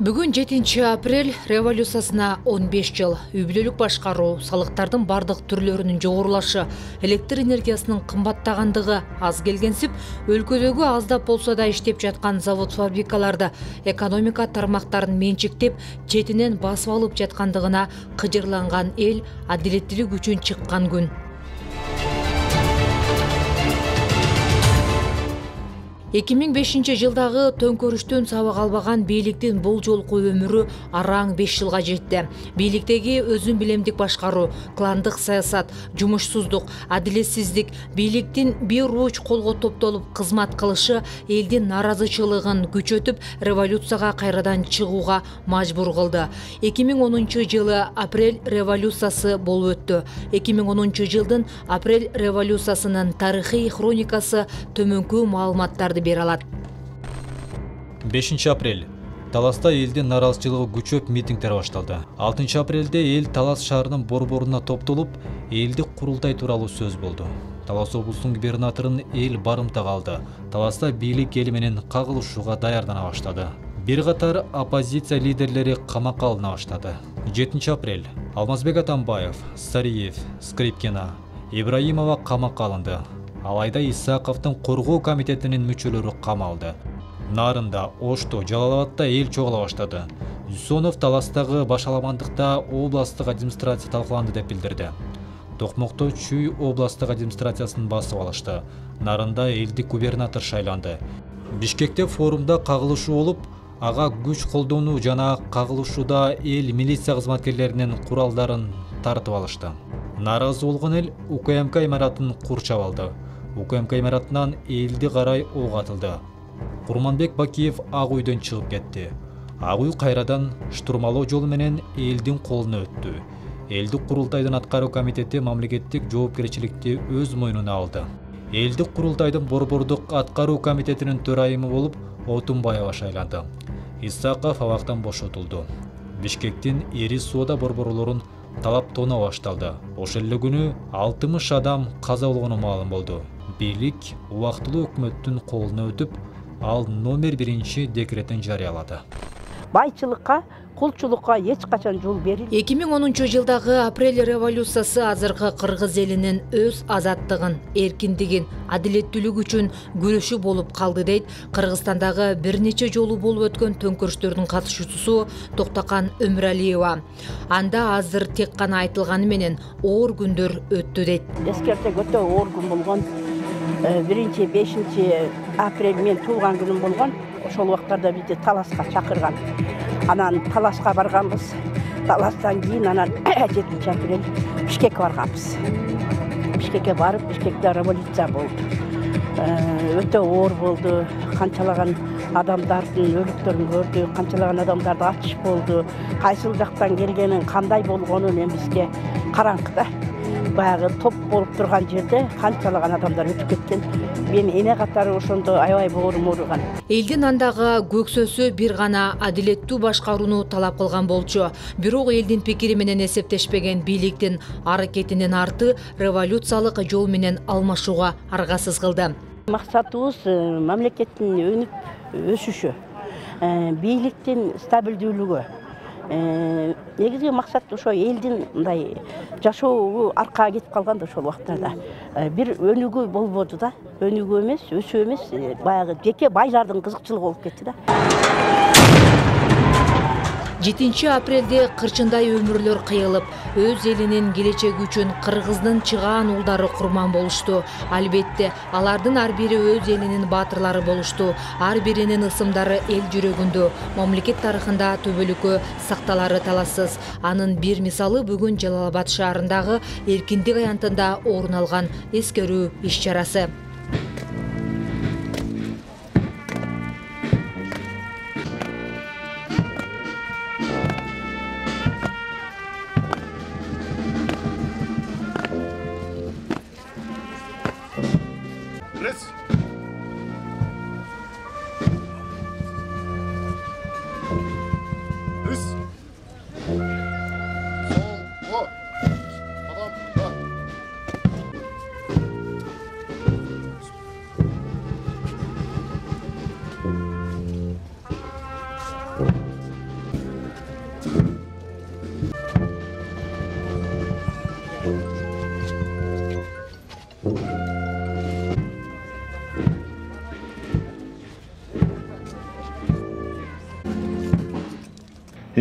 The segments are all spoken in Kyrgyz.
Бүгін 7 апрель революциясына 15 жыл. Үй бүлөлүк башкаруу, салыктардын бардык түрлөрүнүн жогорулашы, электр энергиясынын кымбаттагандыгы аз келгенсип, өлкөдөгү аздап болсо да иштеп жаткан завод-фабрикаларды, экономика тармактарын менчиктеп, четинен басып алып жаткандыгына кыжырланган эл адилеттүүлүк үчүн чыккан күн. 2005 жылдагы төңкөрүштөн сабак албаган бийликтин бул жолку өмүрү араң 5 жылга жетти. Бийликтеги өзүн билемдик башкаруу, кландык саясат, жумушсуздук, адилетсиздик, бийликтин бир уч колго топтолуп кызмат кылышы элдин наразычылыгын күчөтүп, революцияга кайрадан чыгууга мажбур кылды. 2010 жылы апрель революциясы болуп өттү. 2010 жылдын апрель революциясынын тарыхый хроникасы төмөнкү маалыматтарды бере алат. 5 апрель. Таласта элдин наразычылыгы күчөп митингдер башталды. 6 апрелде эл Талас шаарынын борборуна топтолуп, элдик курултай тууралуу сөз болду. Талас облусунун губернаторун эл барымтага алды. Таласта бийлик эл менен кагылышууга даярдана баштады. Бир катар оппозиция лидерлери камакка алына баштады. 7 апрель. Алмазбек Атамбаев, Сариев, Скрипкина, Ибраимова камакка алынды. Алайда Исаковдун коргоо комитетинин мүчөлөрү камалды. Нарында, Ошто, Жалалабадта эл чогула баштады. Үсөнов Таластагы башаламандыкта областтык администрация талкууланды деп билдирди. Токмокто Чүй областтык администрациясын басып алышты. Нарында элдик губернатор шайланды. Бишкекте форумда кагылышуу болуп, ага күч колдонуу жана кагылышууда эл милиция кызматкерлеринин куралдарын тартып алышты. Наразы болгон эл УКМК имаратын курчап алды. УКМК имаратынан элди карай ок атылды. Курманбек Бакиев Ак үйдөн чыгып кетти. Ак үй кайрадан штурмалоо жолу менен элдин колуна өттү. Элдик курултайдын аткаруу комитети мамлекеттик жоопкерчиликти өз мойнуна алды. Элдик курултайдын борбордук аткаруу комитетинин төрайымы болуп Отунбаева шайланды. Исаков абактан бошотулду. Бишкектин Ири Соода борборлорун талап тоноо башталды. Ошол эле күнү 60 адам каза болгону маалым болду. Бийлик убактылуу өкмөттүн колуна өтүп, ал номер 1 декретин жарыялады. Байчылыкка, кулчулукка эч качан жол берилбейт. 2010 жылдагы апрель революциясы азыркы кыргыз элинин өз азаттыгын, эркиндигин, адилеттүүлүк үчүн күрөшү болуп калды дейт Кыргызстандагы бир нече жолу болуп өткөн төңкөрүштөрдүн катышуучусу Токтокан Өмүралиева. Анда азыр тек гана айтылганы менен оор күндөр өттү дейт. Эскертсек өтө оор күн болгон. 1-5 апрель мен туулган күнүм болгон. Ошол убактарда бизди Таласка чакырган. Анан Таласка барганбыз. Таластан кийин анан 7 апрель Бишкекке барганбыз. Бишкекке барып, Бишкекте революция болду. Өтө оор болду. Канчалаган адамдардын өлүктөрүн көрдүк, канчалаган адамдарды атыш болду. Кайсыл жактан келгенин, кандай болгонун эми бизге караңкы да. Баягы топ болуп турган жерде канчалаган адамдар өтүп кеткен. Мен эне катары ошондо аябай боорум ооруган. Элдин андагы көксөсү бир гана адилеттүү башкарууну талап кылган болчу. Бирок элдин пикири менен эсептешпеген бийликтин аракетинин арты революциялык жол менен алмашууга аргасыз кылды. Максатыбыз мамлекеттин өнүп өсүшү, бийликтин стабилдүүлүгү. Негизги максат ошо элдин мындай жашообу аркага кетип калганда ошол убактарда бир өнүгүү болбоду да. Өнүгүү эмес, өсүү эмес, баягы жеке байлардын кызыкчылыгы болуп кетти да. 7 апрелде кырчындай өмүрлөр кыйылып, өз элинин келечеги үчүн Кыргыздын чыгаан уулдары курман болушту. Албетте, алардын ар бири өз элинин баатырлары болушту. Ар биринин ысымдары эл жүрөгүндө, мамлекет тарыхында түбөлүккө сакталары талассыз. Анын бир мисалы бүгүн Жалалабад шаарындагы эркиндик аянтында орун алган эскерүү иш-чарасы.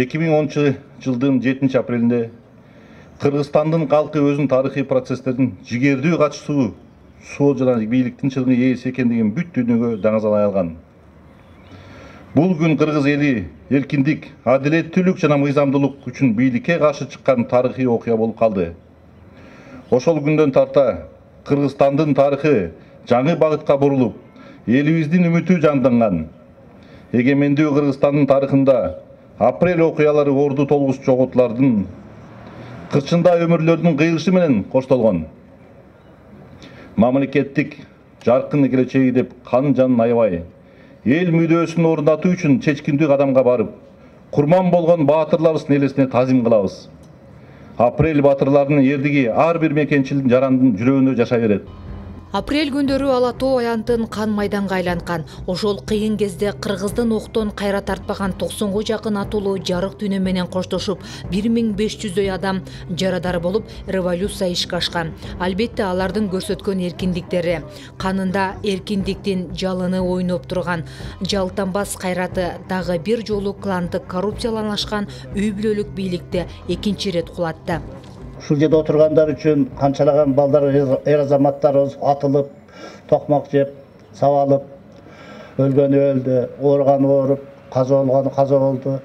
2010-жылдын 7 апрелинде Кыргызстандын калкы өзүнүн тарыхый процесстердин жигердүү катышуусу сол жана бийликтин чыгымы ээси экендигин бүт дүйнөгө даңазалай алган. Бул күн кыргыз эли эркиндик, адилеттүүлүк жана мыйзамдуулук үчүн бийликке каршы чыккан тарыхый окуя болуп калды. Ошол күндөн тарта Кыргызстандын тарыхы жаңы багытка бурулуп, элибиздин үмүтү жанданган. Эгемендүү Кыргызстандын тарыхында апрель окуялары орду толгуч жоготуулардын кырчында өмүрлөрдүн кыйылышы менен коштолгон. Мамлекеттик жаркын келечеги деп кан жанын аябай, эл мүдөөсүн орнатуу үчүн чечкиндүү кадамга барып, курман болгон баатырларыбыздын элесине тазим кылабыз. Апрель баатырларынын эрдиги ар бир мекенчилдин жарандын жүрөгүндө жашай берет. Апрель күндөрү Ала Тоо аянтын кан майданга айланкан. Ошол кыйын кезде кыргыздын октон кайра тартпаган 90га жакын атуулуу жарык дүйнө менен коштошуп, 1500дөй адам жарадар болуп, революция ишке ашкан. Албетте алардын көрсөткөн эркиндиктери, канында эркиндиктин жалыны ойноп турган, жалтанбас кайраты дагы бир жолу кландык коррупцияланышкан үй бүлөлүк бийликти экинчи ирет кулатты. Ушул жерде отургандар үчүн канчалаган балдар, эр-азаматтарыбыз атылып, токмак жеп, сабалып, өлгөнү өлдү, ооруганы ооруп, каза болгону каза болду.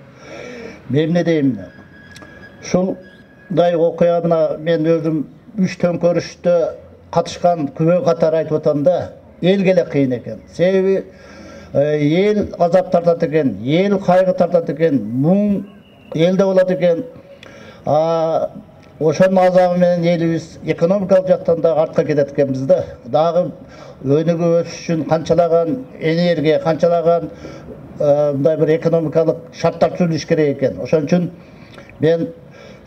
Мен эмне дейм? Ушундай окуяны мен өзүм 3 төңкөрүштө катышкан күбө катары айтып атам да, элге эле кыйын экен. Себеби эл азап тартат экен, эл кайгы тартат экен, муң элде болот экен. Ошонун азабы менен элибиз экономикалык жактан да артка кетет экенбиз да. Дагы өнүгүп өсүш үчүн канчалаган энергия, канчалаган мындай бир экономикалык шарттар түзүлүш керек экен. Ошон үчүн мен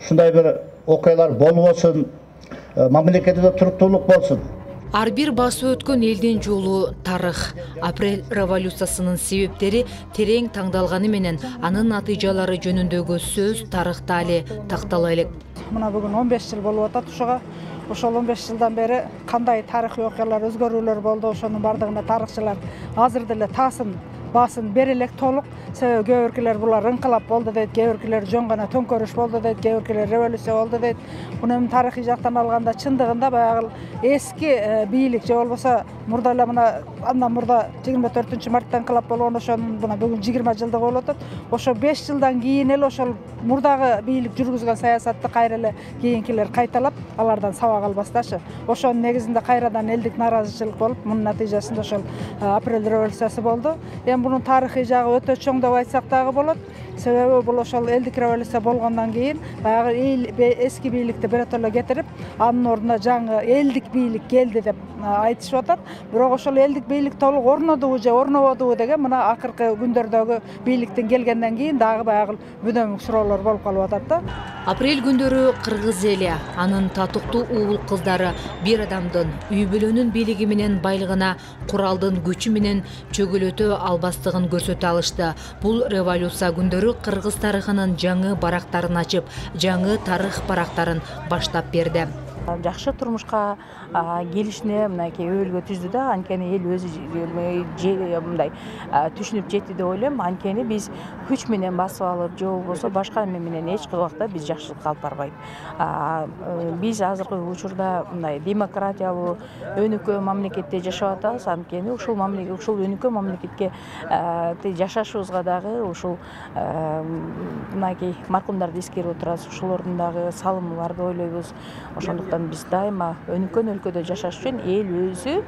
ушундай бир окуялар болбосун, мамлекетте туруктуулук болсун. Ар бир басып өткөн элдин жолу тарых. Апрель революциясынын себептери терең таңдалганы менен анын натыйжалары жөнүндөгү сөз тарыхта эле тактала элек. Мына бүгүн 15 жыл болуп атат ушуга. Ошол 15 жылдан бери кандай тарыхый окуялар, өзгөрүүлөр болду, ошонун бардыгына тарыхчылар азыр деле тасын басын бере элек толук. Себеби кээ биркилер булар ыңкылап болду дейт, кээ биркилер жөн гана төңкөрүш болду дейт, кээ биркилер революция болду дейт. Муну эми тарыхый жактан алганда чындыгында баягы эски бийлик же болбосо мурда эле мына андан мурда 24-мартта ыңкылап болгон ошонун мына бүгүн 20 жылдыгы болуп атат. Ошо 5 жылдан кийин эле ошол мурдагы бийлик жүргүзгөн саясатты кайра эле кийинкилер кайталап, алардан сабак албасташы. Ошонун негизинде кайрадан элдик нааразычылык болуп, мунун натыйжасында ошол апрель революциясы болду. Bunun tarihi жагы өтө чоң деп айтсак дагы болот. Себеби бул ошол элдик революция болгондон кийин баягы эски бийликти биротоло кетирип, анын ордуна жаңы элдик бийлик келди деп айтышып атат. Бирок ошол элдик бийлик толук орнодубу же орнободубу деген мына акыркы күндөрдөгү бийликтин келгенден кийин дагы баягы бүдөмүк суроолор болуп калып атат да. Апрель күндөрү кыргыз эли, анын татыктуу уул кыздары бир адамдын үй бүлөнүн бийлиги менен байлыгына, куралдын күчү менен чөгөлөтө албастыгын көрсөтө алышты. Бул революция күндөрү кыргыз тарыхынын жаңы барактарын ачып, жаңы тарых барактарын баштап берди. Жакшы турмушка келишине мынакей өбөлгө түздү да, анткени эл өзү мындай түшүнүп жетти деп ойлойм. Анткени биз күч менен басып алып, же болбосо башка эме менен эч убакта биз жакшылыкка алып барбайт. Биз азыркы учурда мындай демократиялуу өнүккөн мамлекетте жашап атабыз. Анткени ушул өнүккөн мамлекетке жашашыбызга дагы ушул мынакей маркумдарды эскерип отурабыз. Ушулордун дагы салымы ойлойбуз. Ошондуктан биз дайыма өнүккөн өлкөдө жашаш үчүн эл өзү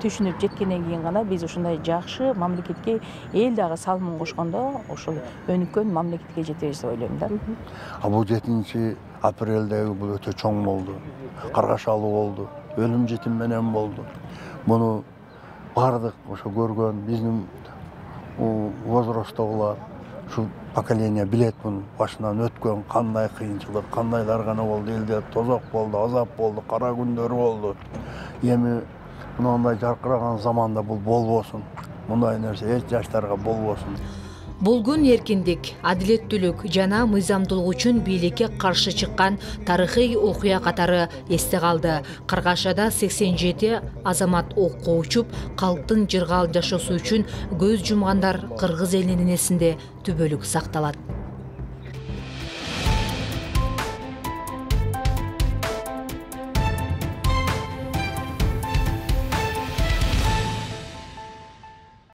түшүнүп жеткенден кийин гана биз ушундай жакшы мамлекетке эл дагы салымын кошкондо ошол өнүккөн мамлекетке жетебиз деп ойлойм да. Бул 7 апрелдеги бул өтө чоң болду. Каргашалуу болду. Өлүм жетим менен болду. Муну бардык ошо көргөн биздин возрасттагылар, ушул поколение билет муну башынан өткөн кандай кыйынчылык, кандайлар гана болду, элде тозок болду, азап болду, кара күндөр болду. Эми мындай жаркыраган заманда бул болбосун. Мындай нерсе эч жаштарга болбосун. Бул күн эркиндик, адилеттүүлүк жана мыйзамдуулук үчүн бийликке каршы чыккан тарыхый окуя катары эсте калды. Каргашада 87 азамат окко учуп, калктын жыргал жашоосу үчүн көз жумгандар кыргыз элинин эсинде түбөлүк сакталат.